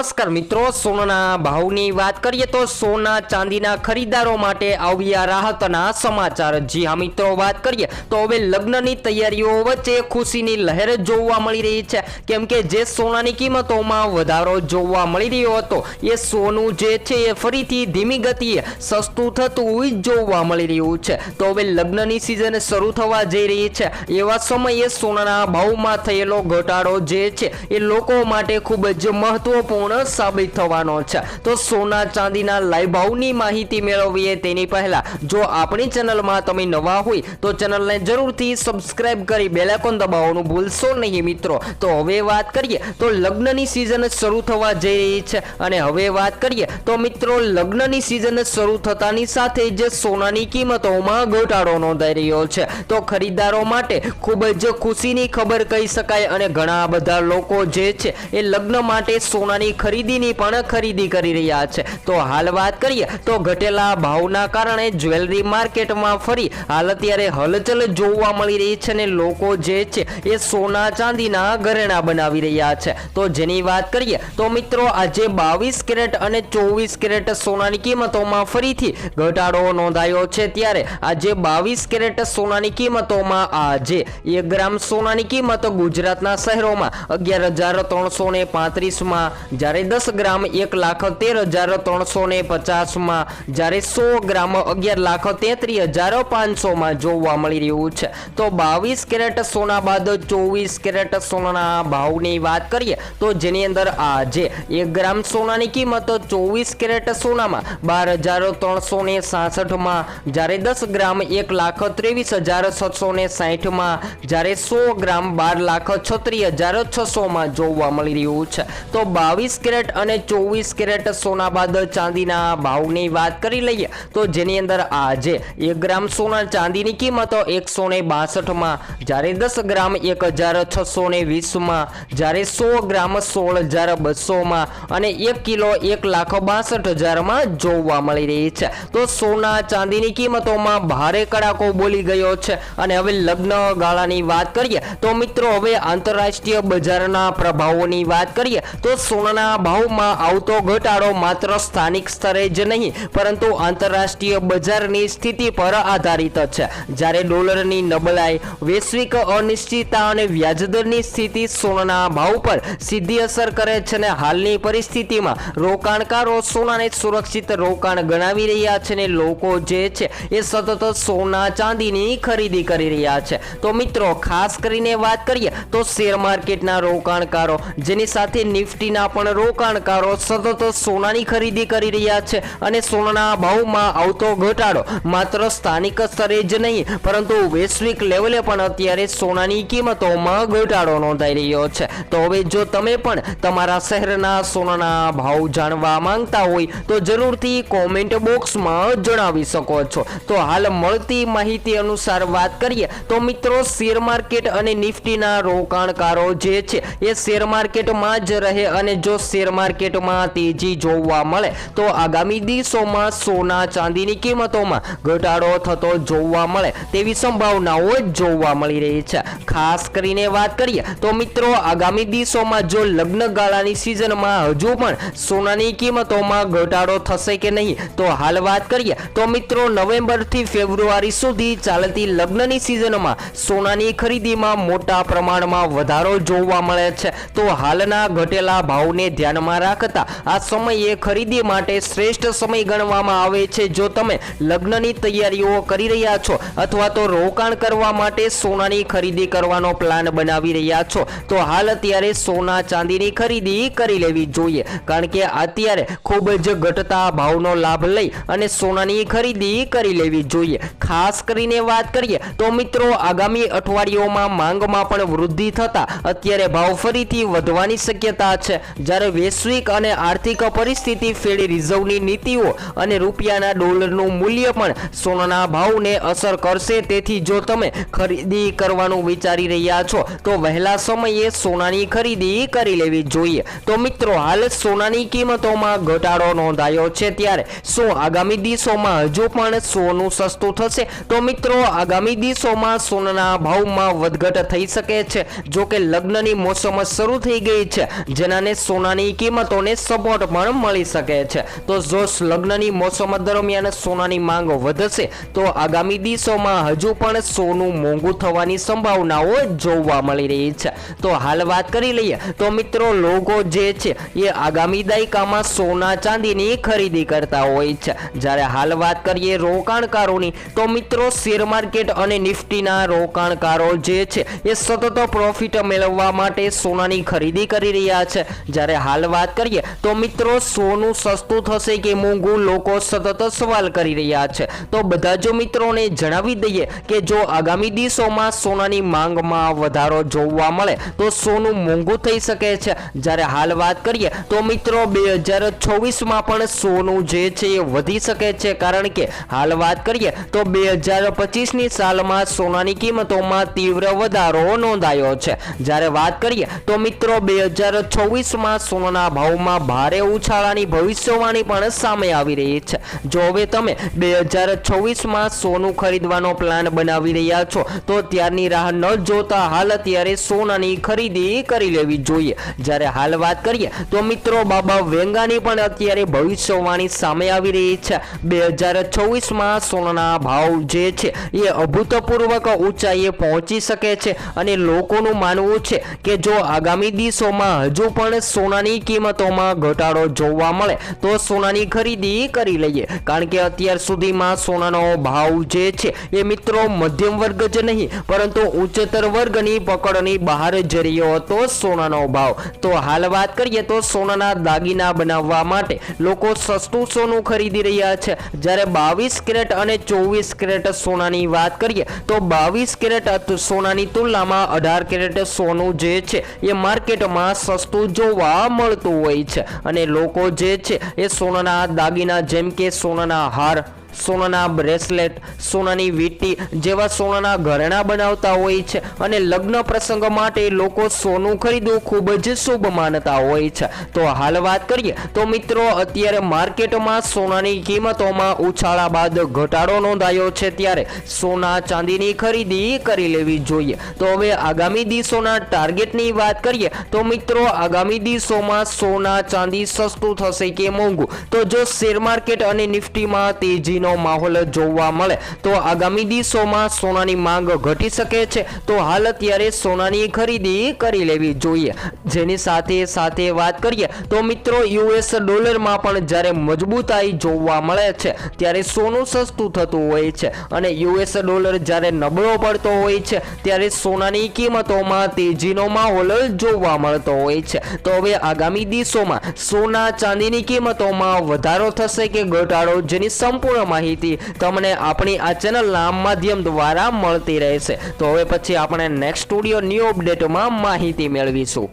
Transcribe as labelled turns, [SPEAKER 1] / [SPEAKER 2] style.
[SPEAKER 1] નમસ્કાર મિત્રો, સોનાના ભાવની વાત કરીએ તો સોના ચાંદીના ખરીદારો માટે આવ્યા રાહતના સમાચાર। જી હા મિત્રો, વાત કરીએ તો હવે લગ્નની તૈયારીઓ વચ્ચે ખુશીની લહેર જોવા મળી રહી છે, કેમ કે જે સોનાની કિંમતોમાં વધારો જોવા મળી રહ્યો હતો એ સોનું જે છે એ ફરીથી ધીમી ગતિએ સસ્તું થતું જોવા મળી રહ્યું છે। તો હવે લગ્નની સિઝન શરૂ થવા જઈ રહી છે, એવા સમયે સોનાના ભાવમાં થયેલો ઘટાડો જે છે એ લોકો માટે ખૂબ જ મહત્વપૂર્ણ સાબિત થવાનો છે। તો સોના ચાંદીના લાઈવ ભાવની માહિતી મેળવીએ તેની પહેલા જો આપણી ચેનલમાં તમે નવા હોય તો ચેનલને જરૂરથી સબસ્ક્રાઇબ કરી બેલ આઇકોન દબાવવાનું ભૂલશો નહીં મિત્રો। તો હવે વાત કરીએ તો લગ્નની સિઝન શરૂ થવા જઈ રહી છે, અને હવે વાત કરીએ તો મિત્રો લગ્નની સિઝન શરૂ થતાની સાથે જ સોનાની કિંમતોમાં ઘટાડો નોંધાઈ રહ્યો છે। તો ખરીદારો માટે ખૂબ જ ખુશીની ખબર કહી શકાય, અને ઘણા બધા લોકો જે છે એ લગ્ન માટે સોનાની ખરીદીની પણ ખરીદી કરી રહ્યા છે। તો હાલ વાત કરીએ તો ઘટેલા ભાવના કારણે જ્વેલરી માર્કેટમાં ફરી હાલ અત્યારે હલચલ જોવા મળી રહી છે, અને લોકો જે છે એ સોના ચાંદીના ઘરેણા બનાવી રહ્યા છે। તો જેની વાત કરીએ તો મિત્રો આજે 22 કેરેટ અને 24 કેરેટ સોનાની કિંમતોમાં ફરીથી ઘટાડો નોંધાયો છે, ત્યારે આજે 22 કેરેટ સોનાની કિંમતોમાં આજે 1 ગ્રામ સોનાની કિંમત ગુજરાતના શહેરોમાં 11,335 માં, જ્યારે 10 ગ્રામ 1,13,350 માં, જ્યારે 100 ગ્રામ 11,33,500 માં જોવા મળી રહ્યું છે। તો 22 કેરેટ સોના બાદ 24 કેરેટ સોનાના ભાવની વાત કરીએ તો જેની અંદર આજે 1 ગ્રામ સોનાની કિંમત 24 કેરેટ સોનામાં 12,366 માં, જ્યારે 10 ગ્રામ 1,23,760 માં, જ્યારે 100 ગ્રામ 12,36,600 માં જોવા મળી રહ્યું છે। તો 22 કેરેટ અને 24 કેરેટ સોના બાદ ચાંદીના ભાવની વાત કરી લઈએ તો જેની અંદર આજે 1 ગ્રામ સોના ચાંદીની કિંમત 162 માં, જ્યારે 10 ગ્રામ 1,620 માં, જ્યારે 100 ગ્રામ 16,200 માં, અને 1 કિલો 1,62,000 માં જોવા મળી રહી છે। તો સોના ચાંદીની કિંમતોમાં ભારે કડાકો બોલી ગયો છે, અને હવે લગ્ન ગાળાની વાત કરીએ તો મિત્રો હવે આંતરરાષ્ટ્રીય બજારના પ્રભાવોની વાત કરીએ તો સોનાના ભાવમાં આવતો ઘટાડો માત્ર સ્થાનિક સ્તરે જ નહીં પરંતુ આંતરરાષ્ટ્રીય બજારની સ્થિતિ પર આધારિત છે। જ્યારે ડોલરની નબળાઈ, વૈશ્વિક અનિશ્ચિતતા અને વ્યાજદરની સ્થિતિ સોનાના ભાવ પર સીધી અસર કરે છે, અને હાલની પરિસ્થિતિમાં રોકાણકારો સોનાને સુરક્ષિત રોકાણ ગણાવી રહ્યા છે, અને લોકો જે છે એ સતત સોના ચાંદીની ખરીદી કરી રહ્યા છે। તો મિત્રો ખાસ કરીને વાત કરીએ તો શેર માર્કેટના રોકાણકારો, જેની સાથે નિફ્ટીના પણ રોકાણકારો સતત સોનાની ખરીદી કરી રહ્યા છે, અને સોનાના ભાવમાં આવતો ઘટાડો માત્ર સ્થાનિક સ્તરે જ નહીં પરંતુ વૈશ્વિક લેવલે પણ અત્યારે સોનાની કિંમતોમાં ઘટાડો નોંધાઈ રહ્યો છે। તો હવે જો તમે પણ તમારા શહેરના સોનાના ભાવ જાણવા માંગતા હોય તો જરૂરથી કોમેન્ટ બોક્સમાં જણાવી શકો છો। તો હાલ મળતી માહિતી અનુસાર વાત કરીએ તો મિત્રો શેર માર્કેટ અને નિફ્ટીના રોકાણકારો જે છે એ શેર માર્કેટમાં જ રહે, અને જો શેર માર્કેટમાં તેજી જોવા મળે તો આગામી દિવસોમાં સોના ચાંદીની કિંમતોમાં ઘટાડો થતો જોવા મળે તેવી સંભાવનાઓ જોવા મળી રહી છે। ખાસ કરીને વાત કરીએ તો મિત્રો આગામી દિવસોમાં જો લગ્ન ગાળાની સિઝનમાં હજુ પણ સોનાની કિંમતોમાં ઘટાડો થશે કે નહીં, તો હાલ વાત કરીએ તો મિત્રો નવેમ્બરથી ફેબ્રુઆરી સુધી ચાલતી લગ્નની સિઝનમાં સોનાની ખરીદીમાં મોટા પ્રમાણમાં વધારો જોવા મળે છે। તો હાલના ઘટેલા ભાવને ધ્યાનમાં રાખતા આ સમયે ખરીદી માટે શ્રેષ્ઠ સમય ગણવામાં આવે છે। જો તમે લગ્નની તૈયારીઓ કરી રહ્યા છો અથવા તો રોકાણ કરવા માટે સોનાની ખરીદી કરવાનો પ્લાન બનાવી રહ્યા છો તો હાલ અત્યારે સોના ચાંદીની ખરીદી કરી લેવી જોઈએ, કારણ કે અત્યારે ખૂબ જ ઘટતા ભાવનો લાભ લઈ અને સોનાની ખરીદી કરી લેવી જોઈએ। ખાસ કરીને વાત કરીએ તો મિત્રો આગામી અઠવાડિયોમાં માંગમાં પણ વૃદ્ધિ થતા અત્યારે ભાવ ફરીથી વધવાની શક્યતા છે, જ્યારે વૈશ્વિક અને આર્થિક પરિસ્થિતિ, ફેડ રિઝર્વની નીતિઓ અને રૂપિયાના ડોલરનું મૂલ્ય પણ સોનાના ભાવને અસર કરશે। તેથી જો તમે ખરીદી કરવાનું વિચારી રહ્યા છો તો વહેલા સમયે સોનાની ખરીદી કરી લેવી જોઈએ। તો મિત્રો હાલ સોનાની કિંમતોમાં ઘટાડો નોંધાયો છે, ત્યારે શું આગામી દિવસોમાં હજુ પણ સોનું સસ્તું થશે? તો મિત્રો આગામી દિવસોમાં સોનાના ભાવમાં વધઘટ થઈ શકે છે। જો કે લગ્નની મોસમ શરૂ થઈ ગઈ છે, જેનાને સોના સોનાની કિંમતોને સપોર્ટ પણ મળી શકે છે। તો જો લગ્નની મોસમ દરમિયાન સોનાની માંગ વધશે તો આગામી દિવસોમાં હજુ પણ સોનું મોંઘું થવાની સંભાવનાઓ જોવા મળી રહી છે। તો હાલ વાત કરી લઈએ તો મિત્રો લોકો જે છે એ આગામી દાયકામાં સોના ચાંદીની ખરીદી કરતા હોય છે। જ્યારે હાલ વાત કરીએ રોકાણકારોની તો મિત્રો શેર માર્કેટ અને નિફ્ટીના રોકાણકારો જે છે એ સતત પ્રોફિટ મેળવવા માટે સોનાની ખરીદી કરી રહ્યા છે। જ્યારે હાલ વાત કરીએ તો મિત્રો સોનું સસ્તું થશે કે મોંઘું લોકો સતત સવાલ કરી રહ્યા છે। તો બધા જો મિત્રોને જણાવી દઈએ કે જો આગામી દિવસોમાં સોનાની માંગમાં વધારો જોવા મળે તો સોનું મોંઘું થઈ શકે છે। જ્યારે હાલ વાત કરીએ તો મિત્રો 2024માં પણ સોનું જે છે એ વધી શકે છે, કારણ કે હાલ વાત કરીએ તો 2025ની સાલમાં સોનાની કિંમતોમાં તીવ્ર વધારો નોંધાયો છે। જ્યારે વાત કરીએ તો મિત્રો 2024માં સોનાના ભાવમાં ભારે ઉછાળાની ભવિષ્યવાણી પણ સામે આવી રહી છે। જો હવે તમે 2024માં સોનું ખરીદવાનો પ્લાન બનાવી રહ્યા છો તો ત્યારની રાહ ન જોતા હાલ અત્યારે સોનાની ખરીદી કરી લેવી જોઈએ। જ્યારે હાલ વાત કરીએ તો મિત્રો બાબા વેંગાની પણ અત્યારે ભવિષ્યવાણી સામે આવી રહી છે। 2024માં સોનાના ભાવ જે છે એ અભૂતપૂર્વક ઊંચાઈએ પહોંચી શકે છે અને લોકોનું માનવું છે કે જો આગામી દિવસોમાં હજુ પણ સોનાની કિંમતોમાં ઘટાડો જોવા મળે તો સોનાની ખરીદી કરી લઈએ, કારણ કે અત્યાર સુધીમાં સોનાનો ભાવ જે છે એ મિત્રો મધ્યમ વર્ગ જ નહીં પરંતુ ઉચ્ચતર વર્ગની પકડની બહાર જઈ રહ્યો હતો સોનાનો ભાવ। તો હાલ વાત કરીએ તો સોનાના દાગીના બનાવવા માટે લોકો સસ્તું સોનું ખરીદી રહ્યા છે। જ્યારે 22 કેરેટ અને 24 કેરેટ સોનાની વાત કરીએ તો 22 કેરેટ સોનાની તુલનામાં 18 કેરેટ સોનું જે છે એ માર્કેટમાં સસ્તું જોવા મળતું હોય છે અને લોકો જે છે એ સોનાના દાગીના જેમ કે સોનાના હાર, સોનાના બ્રેસલેટ, સોનાની વીંટી જેવા સોનાના ઘરેણાં બનાવતા હોય છે અને લગ્ન પ્રસંગ માટે લોકો સોનું ખરીદવું ખૂબ જ શુભ માનતા હોય છે। તો હાલ વાત કરીએ તો મિત્રો અત્યારે માર્કેટમાં સોનાની કિંમતોમાં ઉછાળા બાદ ઘટાડો નોંધાયો છે, ત્યારે સોના ચાંદીની ખરીદી કરી લેવી જોઈએ। તો હવે આગામી દિવસોના ટાર્ગેટની વાત કરીએ તો મિત્રો આગામી દિવસોમાં સોના ચાંદી સસ્તું થશે કે મોંઘું, તો જો શેર માર્કેટ અને નિફ્ટીમાં તેજી માહોલ જોવા મળે તો આગામી દિવસોમાં સોનાની માંગ ઘટી શકે છે। તો હાલ અત્યારે સોનાની ખરીદી કરી લેવી જોઈએ। જેની સાથે સાથે વાત કરીએ તો મિત્રો યુએસ ડોલરમાં પણ જ્યારે મજબૂતાઈ જોવા મળે છે ત્યારે સોનું સસ્તું થતું હોય છે અને યુએસ ડોલર જ્યારે નબળો પડતો હોય છે ત્યારે સોનાની કિંમતોમાં તેજીનો માહોલ જોવા મળતો હોય છે। તો હવે આગામી દિવસોમાં સોના ચાંદીની કિંમતોમાં વધારો થશે કે ઘટાડો, જેની સંપૂર્ણ માહિતી તમને આપણી આ ચેનલના માધ્યમ દ્વારા મળતી રહેશે। તો હવે પછી આપણે નેક્સ્ટ સ્ટુડિયો ન્યૂ અપડેટમાં માહિતી મેળવીશું।